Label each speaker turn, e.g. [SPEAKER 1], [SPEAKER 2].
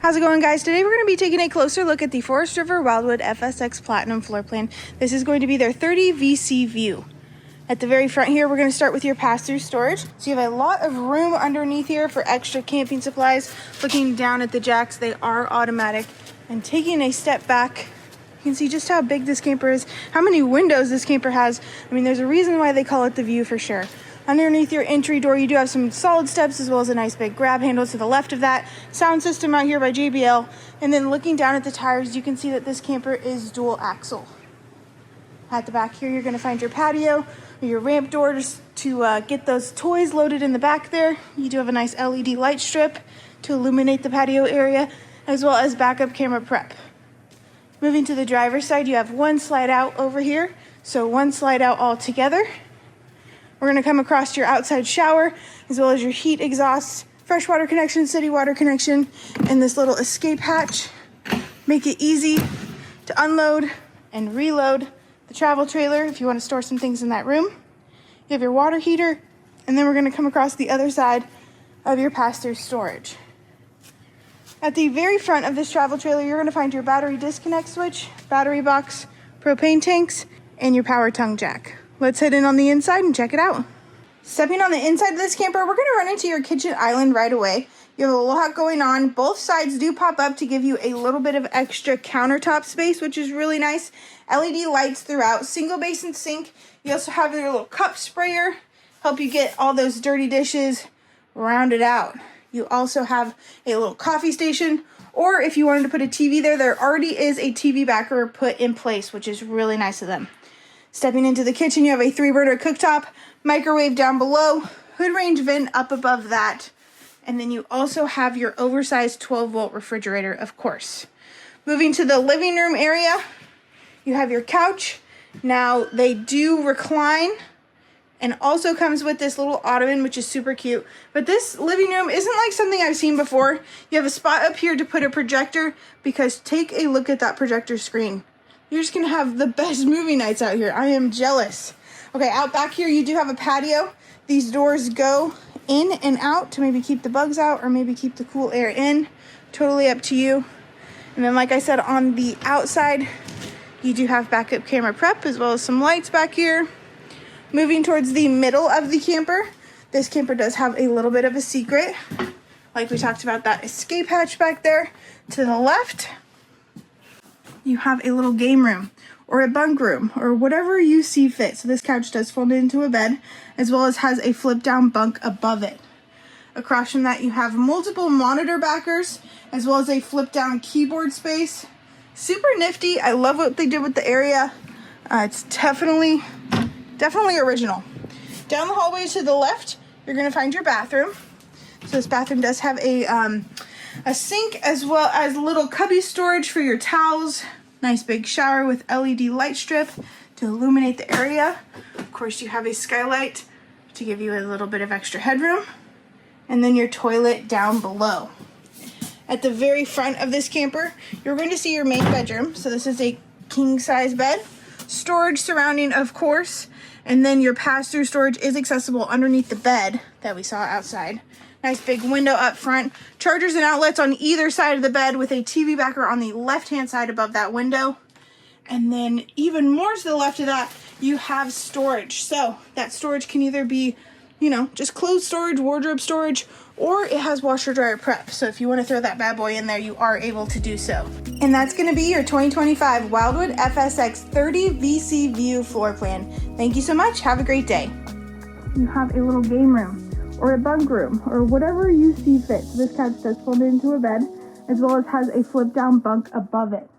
[SPEAKER 1] How's it going, guys? Today we're going to be taking a closer look at the Forest River Wildwood FSX Platinum floor plan. This is going to be their 30VC view. At the very front here, we're going to start with your pass-through storage. So you have a lot of room underneath here for extra camping supplies. Looking down at the jacks, they are automatic. And taking a step back, you can see just how big this camper is, how many windows this camper has. I mean, there's a reason why they call it the view for sure. Underneath your entry door, you do have some solid steps as well as a nice big grab handle to the left of that. Sound system out here by JBL. And then looking down at the tires, you can see that this camper is dual axle. At the back here, you're going to find your patio or your ramp door just to get those toys loaded in the back there. You do have a nice LED light strip to illuminate the patio area, as well as backup camera prep. Moving to the driver's side, you have one slide out over here. So one slide out all together. We're going to come across your outside shower, as well as your heat exhaust, freshwater connection, city water connection, and this little escape hatch. Make it easy to unload and reload the travel trailer if you want to store some things in that room. You have your water heater, and then we're going to come across the other side of your pass-through storage. At the very front of this travel trailer, you're going to find your battery disconnect switch, battery box, propane tanks, and your power tongue jack. Let's head in on the inside and check it out. Stepping on the inside of this camper, we're going to run into your kitchen island right away. You have a lot going on. Both sides do pop up to give you a little bit of extra countertop space, which is really nice. LED lights throughout, single basin sink. You also have your little cup sprayer, help you get all those dirty dishes rounded out. You also have a little coffee station, or if you wanted to put a TV there, there already is a TV backer put in place, which is really nice of them. Stepping into the kitchen, you have a 3-burner cooktop, microwave down below, hood range vent up above that, and then you also have your oversized 12-volt refrigerator, of course. Moving to the living room area, you have your couch. Now, they do recline, and also comes with this little ottoman, which is super cute. But this living room isn't like something I've seen before. You have a spot up here to put a projector, because take a look at that projector screen. You're just going to have the best movie nights out here. I am jealous. Okay, out back here, you do have a patio. These doors go in and out to maybe keep the bugs out or maybe keep the cool air in. Totally up to you. And then, like I said, on the outside, you do have backup camera prep as well as some lights back here. Moving towards the middle of the camper, this camper does have a little bit of a secret. Like we talked about, that escape hatch back there. To the left, you have a little game room or a bunk room or whatever you see fit. So this couch does fold into a bed, as well as has a flip down bunk above it. Across from that, you have multiple monitor backers, as well as a flip down keyboard space. Super nifty. I love what they did with the area. It's definitely original. Down the hallway to the left, you're going to find your bathroom. So this bathroom does have a sink, as well as little cubby storage for your towels. Nice big shower with LED light strip to illuminate the area. Of course, you have a skylight to give you a little bit of extra headroom. And then your toilet down below. At the very front of this camper, you're going to see your main bedroom. So this is a king size bed. Storage surrounding, of course. And then your pass-through storage is accessible underneath the bed that we saw outside. Nice big window up front. Chargers and outlets on either side of the bed with a TV backer on the left-hand side above that window. And then even more to the left of that, you have storage. So that storage can either be, just clothes storage, wardrobe storage, or it has washer dryer prep. So if you want to throw that bad boy in there, you are able to do so. And that's going to be your 2025 Wildwood FSX 30VC View floor plan. Thank you so much. Have a great day. You have a little game room or a bunk room or whatever you see fit. So this couch does fold into a bed, as well as has a flip down bunk above it.